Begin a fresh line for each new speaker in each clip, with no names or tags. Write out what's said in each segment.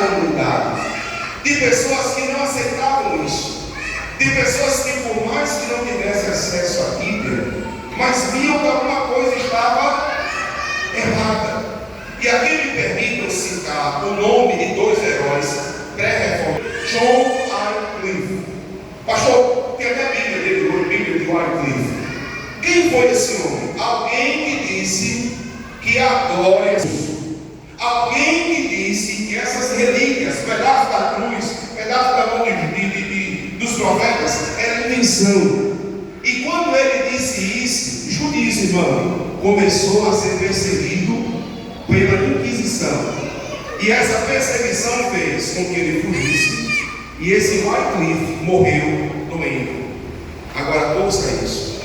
comunidade, de pessoas que não aceitavam isso, de pessoas que, por mais que não tivessem acesso à Bíblia, mas viam que alguma coisa estava errada. E aqui me permitam citar o nome de dois heróis pré-reformados. John Wycliffe. Pastor, tem até a Bíblia dele, a Bíblia de Wycliffe. Quem foi esse homem? Alguém que disse que a glória... Alguém que disse que essas relíquias, pedaços da cruz, pedaços da mão dos profetas, era invenção. E quando ele disse isso, escute isso, irmão, começou a ser perseguido pela Inquisição. E essa perseguição fez com que ele fugisse. E esse Wycliffe morreu doente. Agora ouça isso.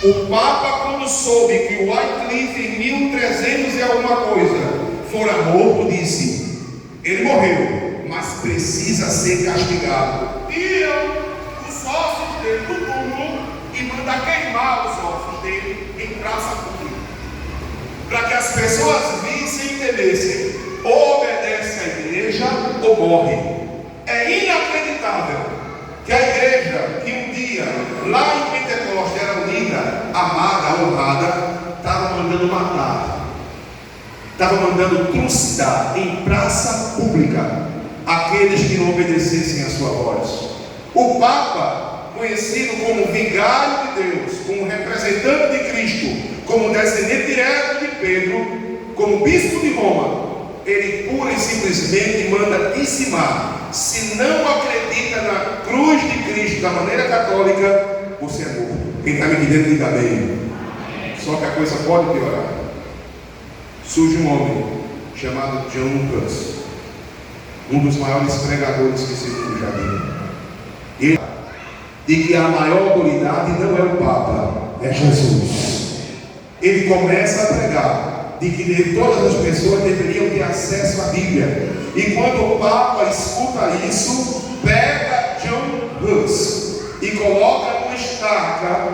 O Papa, quando soube que o Wycliffe em 1300 e alguma coisa fora morto, disse: ele morreu, mas precisa ser castigado. Tiram os ossos dele do túmulo e manda queimar os ossos dele em praça pública, para que as pessoas vissem e temessem: ou obedece à igreja ou morre. É inacreditável que a igreja, que um dia lá em Pentecostes era unida, amada, honrada, estava mandando matar, estava mandando trucidar em praça pública aqueles que não obedecessem a sua voz. O Papa, conhecido como vigário de Deus, como representante de Cristo, como descendente direto de Pedro, como bispo de Roma, ele pura e simplesmente manda dizimar. Se não acredita na cruz de Cristo da maneira católica, você é morto. Quem está me entendendo, diga amém. Só que a coisa pode piorar. Surge um homem chamado John Hus, um dos maiores pregadores que esse mundo já viu. Ele diz que a maior autoridade não é o Papa, é Jesus. Ele começa a pregar de que todas as pessoas deveriam ter acesso à Bíblia. E quando o Papa escuta isso, pega John Hus e coloca numa estaca,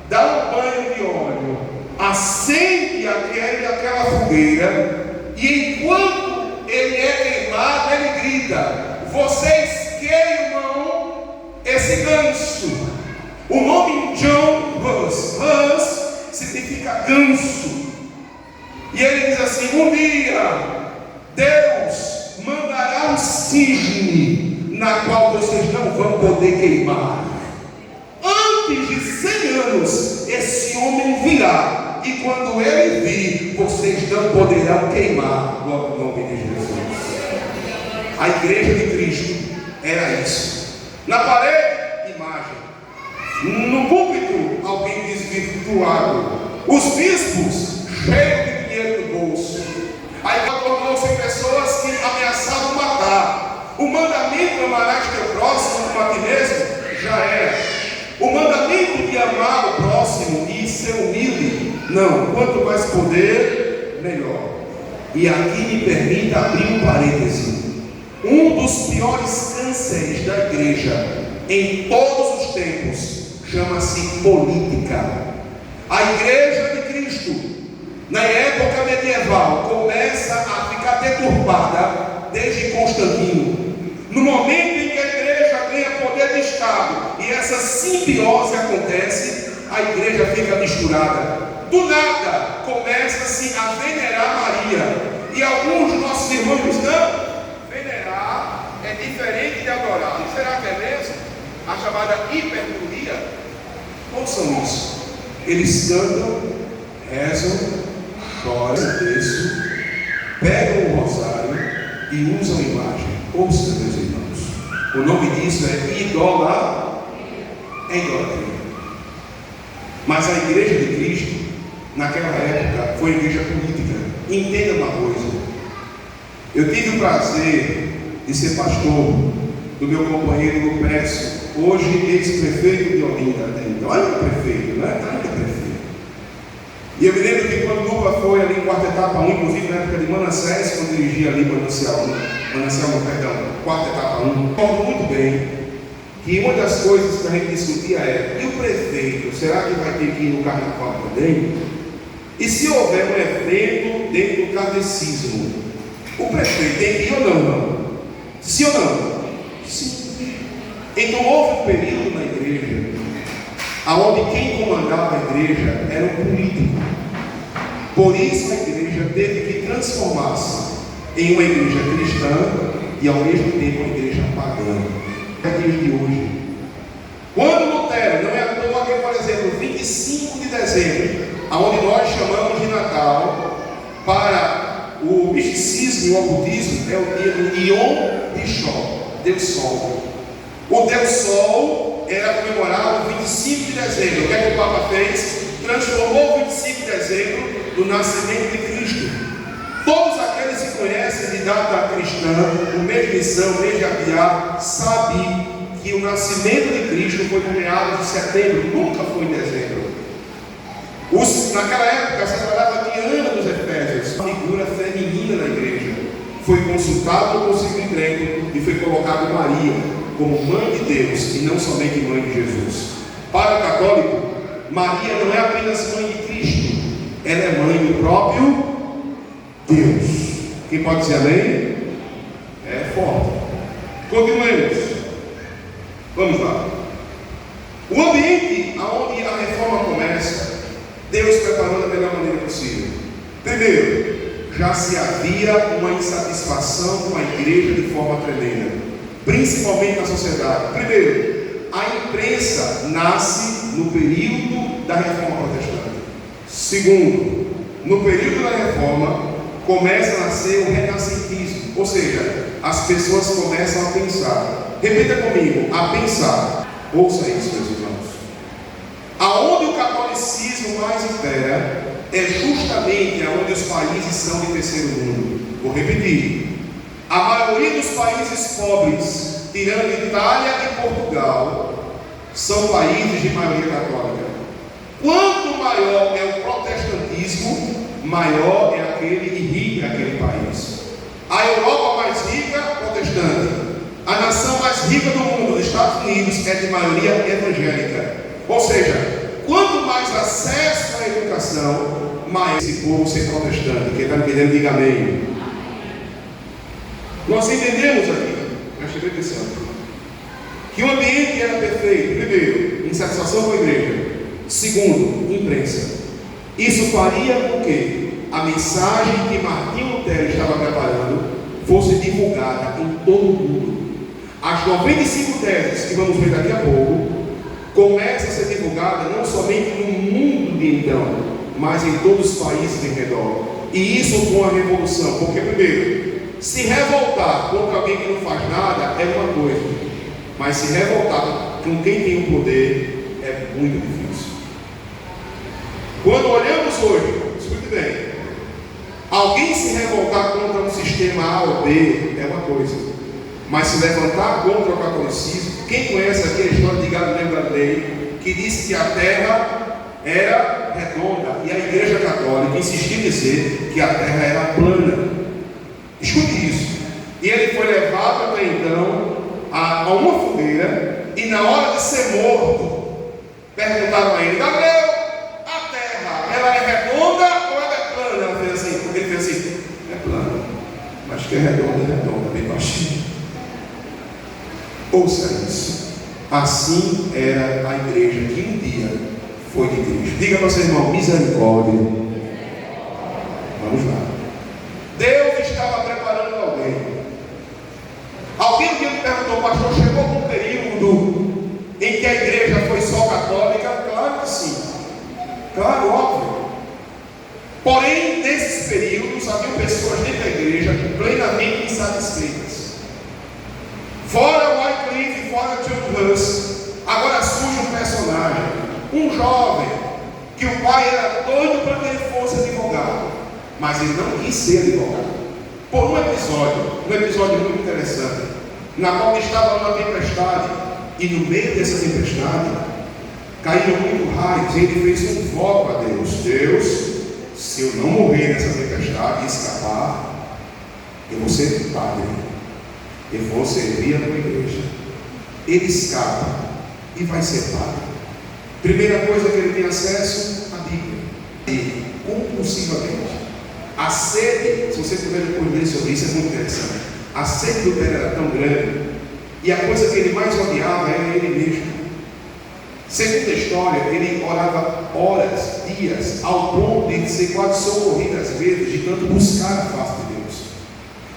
dá um banho de óleo, acende aquela fogueira, e enquanto ele é queimado, ele grita: vocês queimam esse ganso. O nome John Hus, Hus significa ganso. E ele diz assim: um dia Deus mandará um cisne na qual vocês não vão poder queimar. Antes de 100 anos esse homem virá, e quando ele vir, vocês não poderão queimar. Glória ao nome de Jesus. A igreja de Cristo era isso. Na parede, imagem. No púlpito, alguém desvirtuado. Os bispos cheios de dinheiro no bolso. Aí tornou-se pessoas que ameaçavam matar. O mandamento amarás teu próximo como a ti mesmo já era. O mandamento de amar o próximo e ser humilde, não. Quanto mais poder, melhor. E aqui me permita abrir um parêntese. Um dos piores cânceres da igreja em todos os tempos chama-se política. A igreja de Cristo, na época medieval, começa a ficar deturpada desde Constantino. No momento em que a igreja ganha poder de Estado e essa simbiose acontece, a igreja fica misturada. Do nada, começa-se a venerar Maria. E alguns dos nossos irmãos dizem: não, venerar é diferente de adorar. E será que é mesmo? A chamada hiperbolia. Ouçam isso. Eles cantam, rezam, choram o texto, pegam o rosário e usam a imagem. Ouça, meus irmãos, o nome disso é idolatria. É idolatria. Mas a igreja de Cristo, naquela época, foi igreja política. Entenda uma coisa: eu tive o prazer de ser pastor do meu companheiro Lupécio, hoje ex-prefeito de Olinda. Olha o prefeito, né? Olha o prefeito. E eu me lembro que quando o Lupa foi ali em quarta etapa 1, inclusive na época de Manassés, quando dirigia ali Manancial 1, perdão, quarta etapa 1, recordo muito bem que uma das coisas que a gente discutia é: e o prefeito, será que vai ter que ir no carnaval também? E se houver um evento dentro do kardecismo, o prefeito tem que ir ou não? Sim ou não? Sim. Então houve um período na igreja onde quem comandava a igreja era um político. Por isso a igreja teve que transformar-se em uma igreja cristã e ao mesmo tempo uma igreja pagã. É a igreja de hoje. Quando Lutero, não é à toa que, por exemplo, 25 de dezembro, onde nós chamamos de Natal, para o misticismo e o ocultismo, é o dia do Yom Rishon, Deus Sol. O Deus Sol era comemorado 25 de dezembro. O que é que o Papa fez? Transformou 25 de dezembro no nascimento de Cristo. Todos aqueles que conhecem de data cristã, o mês de Missão, o mês de Abiá, sabem que o nascimento de Cristo foi no meados de setembro, nunca foi em dezembro. Naquela época se falava de Ana dos Efésios, uma figura feminina na igreja. Foi consultado o Concílio Trento e foi colocado Maria como mãe de Deus e não somente mãe de Jesus. Para o católico, Maria não é apenas mãe de Cristo, ela é mãe do próprio Deus. Quem pode dizer amém? É forte. Continuemos. Vamos lá. O ambiente onde a reforma começa, Deus preparou da melhor maneira possível. Primeiro, já se havia uma insatisfação com a igreja de forma tremenda, principalmente na sociedade. Primeiro, a imprensa nasce no período da reforma protestante. Segundo, no período da reforma começa a nascer o renascentismo, ou seja, as pessoas começam a pensar. Repita comigo, a pensar. Ouça isso, meus irmãos. Aonde o catolicismo mais impera é justamente aonde os países são de terceiro mundo. Vou repetir. A maioria dos países pobres, tirando Itália e Portugal, são países de maioria católica. Quanto maior é o protestantismo, maior é aquele e rico é aquele país. A Europa mais rica, protestante. A nação mais rica do mundo, os Estados Unidos, é de maioria evangélica. Ou seja, quanto mais acesso à educação, maior esse povo ser protestante. Quem está me entendendo, diga amém. Nós entendemos aqui, preste atenção, que o ambiente era perfeito. Primeiro, insatisfação com a igreja. Segundo, imprensa. Isso faria com que a mensagem que Martinho Lutero estava preparando fosse divulgada em todo o mundo. As 95 teses que vamos ver daqui a pouco começam a ser divulgadas não somente no mundo de então, mas em todos os países em redor. E isso com a revolução, porque primeiro, se revoltar contra alguém que não faz nada é uma coisa, mas se revoltar com quem tem o poder é muito difícil. Quando olhamos hoje, escute bem, alguém se revoltar contra um sistema A ou B é uma coisa, mas se levantar contra o catolicismo, quem conhece aqui a história de Galileu Galilei, que disse que a terra era redonda e a igreja católica insistiu em dizer que a terra era plana. Escute isso. E ele foi levado até então a uma fogueira, e na hora de ser morto, perguntaram a ele: Galileu, a terra, ela é redonda ou ela é plana? Ele fez assim, é plana, mas que é redonda, bem baixinho. Ouça isso. Assim era a igreja que um dia foi de Cristo. Diga para o seu irmão: misericórdia. Vamos lá. Deus estava preparando alguém. Alguém que me perguntou: pastor, chegou um período em que a igreja foi só católica? Claro que sim. Claro, óbvio. Porém, nesses períodos havia pessoas dentro da igreja plenamente insatisfeitas. Fora Wycliffe, fora John Huss, agora surge um personagem, um jovem, que o pai era doido para que ele fosse advogado, mas ele não quis ser advogado. Por um episódio muito interessante, na qual estava numa tempestade, e no meio dessa tempestade, caíram muitos raios, e ele fez um voto a Deus: Deus, se eu não morrer nessa tempestade e escapar, eu vou ser padre. Eu vou servir a tua igreja. Ele escapa e vai ser padre. Primeira coisa que ele tem acesso: a Bíblia. E compulsivamente. A sede, se você puder depois ler sobre isso, é muito interessante. A sede do Pedro era tão grande, e a coisa que ele mais odiava era ele mesmo. Segundo a história, ele orava horas, dias, ao ponto de ser quase socorrido às vezes, de tanto buscar a face de Deus.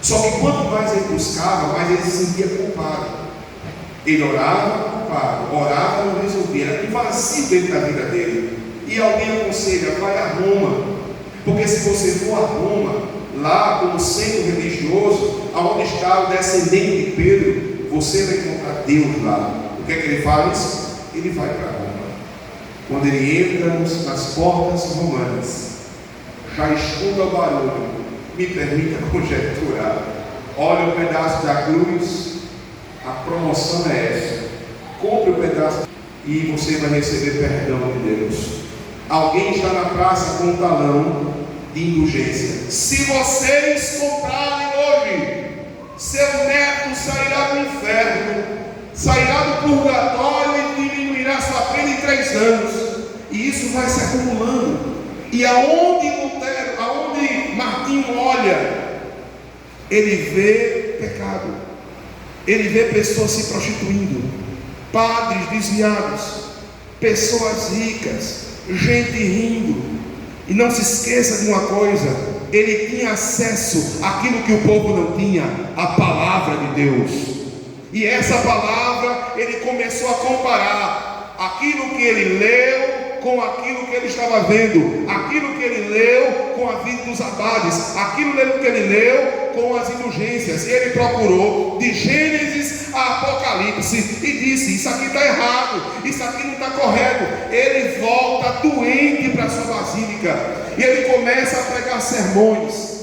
Só que quanto mais ele buscava, mais ele se sentia culpado. Ele orava, culpado, orava, não resolvia, era um vazio dentro da vida dele. E alguém aconselha, vai a Roma, porque se você for a Roma, lá como centro religioso, aonde está o descendente de Pedro, você vai encontrar Deus lá. O que é que ele faz? Ele vai para Roma. Quando ele entra nas portas romanas, já escuta o barulho. Me permita conjecturar. Olha o pedaço da cruz. A promoção é essa. Compre o pedaço e você vai receber perdão de Deus. Alguém está na praça com um talão de indulgência. Se vocês comprarem hoje, seu neto sairá do inferno, sairá do purgatório e diminuirá sua pena em 3 anos. E isso vai se acumulando. E aonde Martinho olha, ele vê pecado, ele vê pessoas se prostituindo, padres desviados, pessoas ricas, gente rindo. E não se esqueça de uma coisa: ele tinha acesso àquilo que o povo não tinha, a palavra de Deus. E essa palavra, ele começou a comparar aquilo que ele leu com aquilo que ele estava vendo, aquilo que ele leu com a vida dos abades, aquilo que ele leu com as indulgências. Ele procurou de Gênesis a Apocalipse e disse: isso aqui está errado, isso aqui não está correto. Ele volta doente para a sua basílica e ele começa a pregar sermões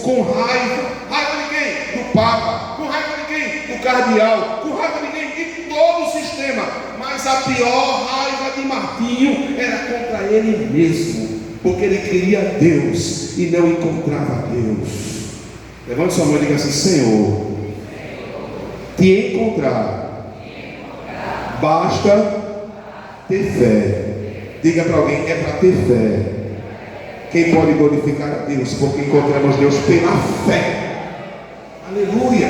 com raiva. Raiva de quem? Do Papa. Com raiva de quem? Do cardeal. Com raiva de quem? De todo o sistema. Mas a pior raiva de Martinho era contra ele mesmo, porque ele queria Deus e não encontrava Deus. Levante sua mão e diga assim: Senhor, te encontrar basta ter fé. Diga para alguém: é para ter fé. Quem pode glorificar a Deus? Porque encontramos Deus pela fé. Aleluia.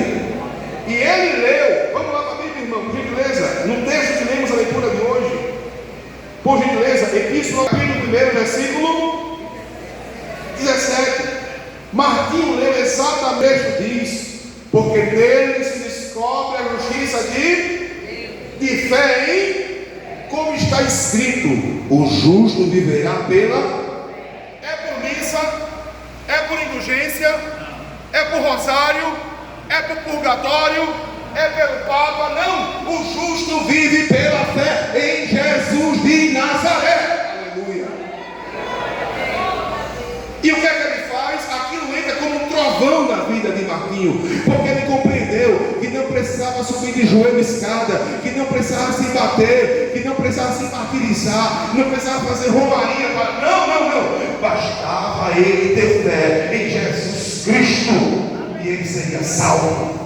E ele leu, vamos lá para a Bíblia, irmão, por gentileza, no texto que lemos a leitura de hoje, por gentileza, Epístola, capítulo 1, versículo 17. Martinho leu exatamente diz: porque nele se descobre a justiça de fé em, como está escrito, o justo viverá pela. É por missa, é por indulgência, é por rosário, é por purgatório, é pelo Papa. Não, o justo vive pela fé em Jesus de Nazaré. Aleluia. E o que é que ele faz? Aquilo entra como um trovão na vida de Martinho, porque ele compreendeu que não precisava subir de joelho escada, que não precisava se bater, que não precisava se martirizar, não precisava fazer romaria para... Não, bastava ele ter fé em Jesus Cristo e ele seria salvo.